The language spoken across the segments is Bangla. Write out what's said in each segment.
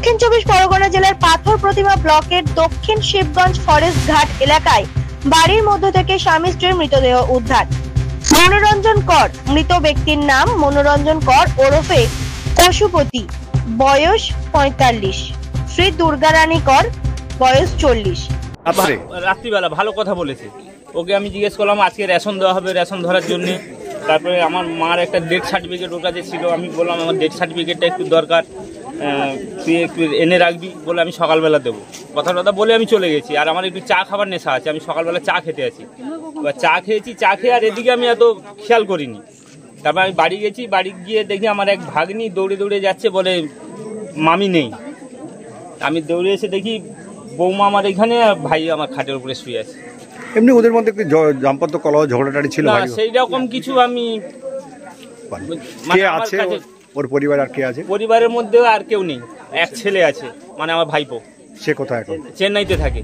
দক্ষিণ চব্বিশ পরগনা জেলার পাথর প্রতিমা ব্লকের দক্ষিণ শিবগঞ্জ ফরেস্ট ঘাট এলাকায় বাড়ির মধ্য থেকে স্বামী স্ত্রীর মৃতদেহ উদ্ধার। মনোরঞ্জন কর মৃত ব্যক্তির নাম মনোরঞ্জন কর ওরফে পশুপতি, বয়স ৪৫, শ্রী দুর্গারানী কর, বয়স ৪০। রাত্রিবেলা ভালো কথা বলেছে। ওকে আমি জিজ্ঞেস করলাম আজকে রেশন দেওয়া হবে, রেশন ধরার জন্য। তারপরে আমার মার একটা ডেথ সার্টিফিকেট ওর কাছে ছিল, আমি বললাম আমার ডেথ সার্টিফিকেটটা একটু দরকার, তুই একটু এনে রাখবি বলে আমি সকালবেলা দেবো। কথা বলে আমি চলে গেছি। আর আমার একটু চা খাবার নেশা আছে, আমি সকালবেলা চা খেতে আছি। এবার চা খেয়ে আর এদিকে আমি এত খেয়াল করিনি। তারপর আমি বাড়ি গেছি, বাড়ি গিয়ে দেখি আমার এক ভাগ্নি দৌড়ে যাচ্ছে, বলে মামি নেই। আমি দৌড়ে এসে দেখি বৌমা আমার এখানে, ভাই আমার খাটের উপরে শুয়ে আছে। এমনি ওদের মধ্যে একটু দাম্পত্য কলহ ঝগড়াটাড়ি ছিল? না, সেই রকম কিছু আমি কে আছে ওর পরিবার? আর কে আছে পরিবারের মধ্যেও? আর কেউ নেই, এক ছেলে আছে, মানে আমার ভাইপো। সে কোথায় এখন? চেন্নাইতে থাকে।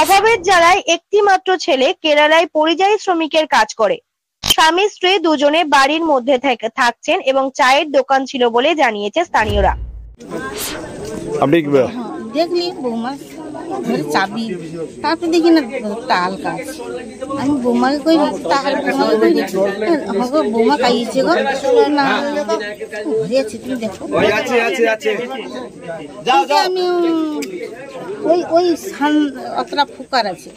অভাবের জ্বালায় একটি মাত্র ছেলে কেরালায় পরিযায়ী শ্রমিকের কাজ করে। স্বামী স্ত্রী দুজনে বাড়ির মধ্যে থাকছেন এবং চায়ের দোকান ছিল বলে জানিয়েছে স্থানীয়রা। আপনি দেখলি বৌমা ঘরে চাবি, তারপর দেখি না টাল কাজ। আমি বৌমাকে কই টাল বৌমা খাইয়েছে গো না ঘরে আছে, তুমি দেখো। আমি ওই অতটা ফুকার আছে,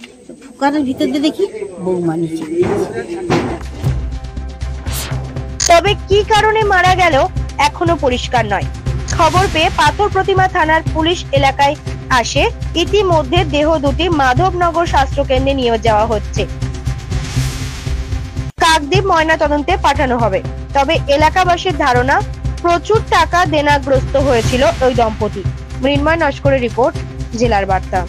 ফুকারের ভিতর দিয়ে দেখি বৌমা নিচে। তবে কি কারণে মারা গেল এখনো পরিষ্কার নয়। খবর পেয়ে পাথর প্রতিমা থানার পুলিশ এলাকায় আসে। ইতিমধ্যে দেহ দুটি মাধবনগর স্বাস্থ্য কেন্দ্রে নিয়ে যাওয়া হচ্ছে। কাকদ্বীপ ময়নাতদন্তে পাঠানো হবে। তবে এলাকাবাসীর ধারণা প্রচুর টাকা দেনাগ্রস্ত হয়েছিল ওই দম্পতি। মৃন্ময় নস্করের রিপোর্ট, জেলার বার্তা।